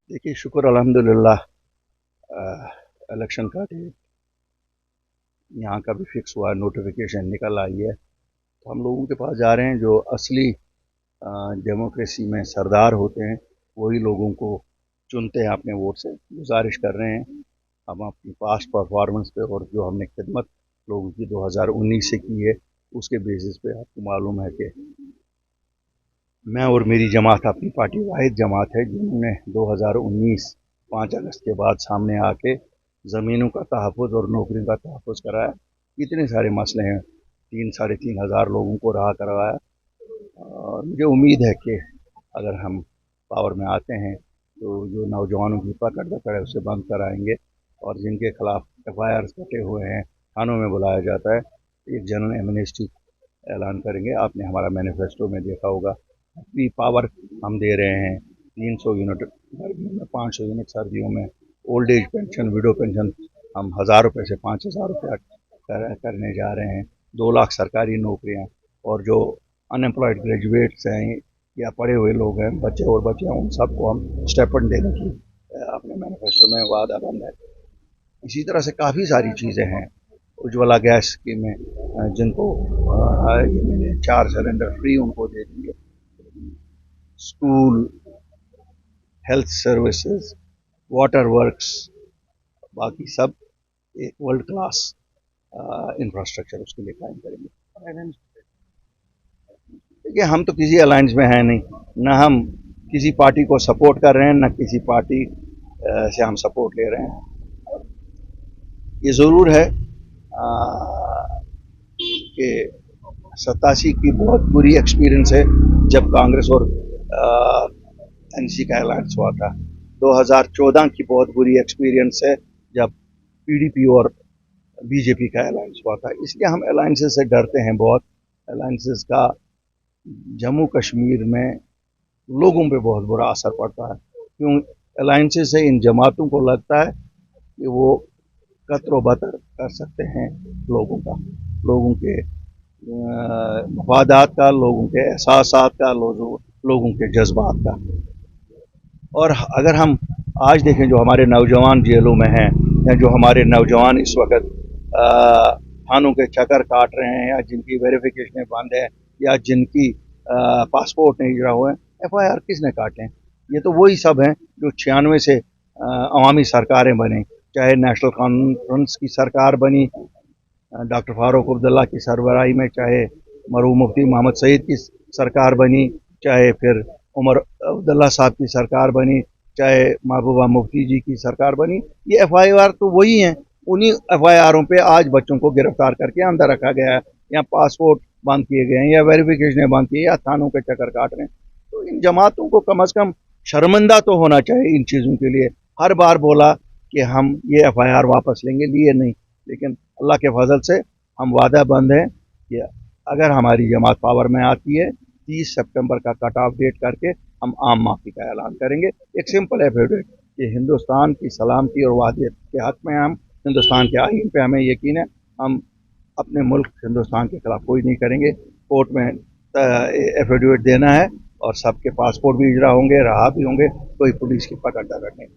देखिए, शुक्र अल्हम्दुलिल्लाह इलेक्शन का डेट यहाँ का भी फिक्स हुआ, नोटिफिकेशन निकल आई है। तो हम लोगों के पास जा रहे हैं जो असली डेमोक्रेसी में सरदार होते हैं, वही लोगों को चुनते हैं अपने वोट से। गुजारिश कर रहे हैं हम अपनी पास्ट परफॉर्मेंस पे और जो हमने खिदमत लोगों की 2019 से की है उसके बेसिस पे आपको मालूम है कि मैं और मेरी जमात अपनी पार्टी वाहिद जमात है जिन्होंने 2019 5 अगस्त के बाद सामने आके ज़मीनों का तहफ़्फ़ुज़ और नौकरियों का तहफ़्फ़ुज़ कराया। इतने सारे मसले हैं, 3-3.5 हज़ार लोगों को रहा करवाया। और मुझे उम्मीद है कि अगर हम पावर में आते हैं तो जो नौजवानों की पकड़ दकड़ है उसे बंद कराएंगे और जिनके खिलाफ FIRs कटे हुए हैं थानों में बुलाया जाता है, एक जनरल एमनेस्टी ऐलान करेंगे। आपने हमारा मैनिफेस्टो में देखा होगा, अपनी पावर हम दे रहे हैं। 300 यूनिट गर्मियों में, 500 यूनिट सर्दियों में, old age pension, window pension हम 1000 रुपये से 5000 रुपया करने जा रहे हैं। 2 लाख सरकारी नौकरियां, और जो अनएम्प्लॉयड ग्रेजुएट्स हैं या पढ़े हुए लोग हैं, बच्चे और बच्चियां, उन सबको हम स्टेपन देने की अपने मैनिफेस्टो में वादा बंद है। इसी तरह से काफ़ी सारी चीज़ें हैं। उज्ज्वला गैस स्कीम में जिनको मैंने 4 सिलेंडर फ्री उनको दे दिए। School, health services, water works, बाकी सब एक वर्ल्ड क्लास इंफ्रास्ट्रक्चर उसके लिए कायम करेंगे। देखिए, हम तो किसी अलायंस में हैं नहीं, न हम किसी पार्टी को सपोर्ट कर रहे हैं, न किसी पार्टी से हम सपोर्ट ले रहे हैं। ये ज़रूर है कि 87 की बहुत बुरी एक्सपीरियंस है जब कांग्रेस और NC का अलायंस हुआ था। 2014 की बहुत बुरी एक्सपीरियंस है जब PDP और BJP का अलायंस हुआ था। इसलिए हम अलायंसेस से डरते हैं बहुत। अलायंसेस का जम्मू कश्मीर में लोगों पे बहुत बुरा असर पड़ता है, क्यों अलायंसेस से इन जमातों को लगता है कि वो कतरो बतर कर सकते हैं लोगों के मफादात का, लोगों के एहसासात का, लोगों के जज्बात का। और अगर हम आज देखें जो हमारे नौजवान जेलों में हैं, या जो हमारे नौजवान इस वक्त थानों के चक्कर काट रहे हैं, या जिनकी वेरिफिकेशन बंद है, या जिनकी पासपोर्ट नहीं जुड़ा हुए हैं, FIR किसने काटे हैं? ये तो वही सब हैं जो 96 से अवामी सरकारें बने, चाहे नेशनल कॉन्फ्रेंस की सरकार बनी डॉक्टर फारूक अब्दुल्ला की सरबराही में, चाहे मरहूम मुफ्ती मोहम्मद सईद की सरकार बनी, चाहे फिर उमर अब्दुल्ला साहब की सरकार बनी, चाहे महबूबा मुफ्ती जी की सरकार बनी। ये FIR तो वही हैं। उन्हीं FIRों पे आज बच्चों को गिरफ्तार करके अंदर रखा गया है, या पासपोर्ट बंद किए गए हैं, या वेरिफिकेशन बंद किए, या थानों के चक्कर काट रहे हैं। तो इन जमातों को कम अज़ कम शर्मिंदा तो होना चाहिए इन चीज़ों के लिए। हर बार बोला कि हम ये FIR वापस लेंगे, लिए नहीं, लेकिन अल्लाह के फजल से हम वादा बंद हैं कि अगर हमारी जमात पावर में आती है 30 सितंबर का कट ऑफ डेट करके हम आम माफ़ी का ऐलान करेंगे। एक सिंपल एफिडेविट कि हिंदुस्तान की सलामती और वादियत के हक़ में हम, हिंदुस्तान के आईन पे हमें यकीन है, हम अपने मुल्क हिंदुस्तान के खिलाफ कोई नहीं करेंगे। कोर्ट में एफिडेविट देना है और सबके पासपोर्ट भी इजरा होंगे, रहा भी होंगे, कोई पुलिस की पकड़ दकड़ नहीं।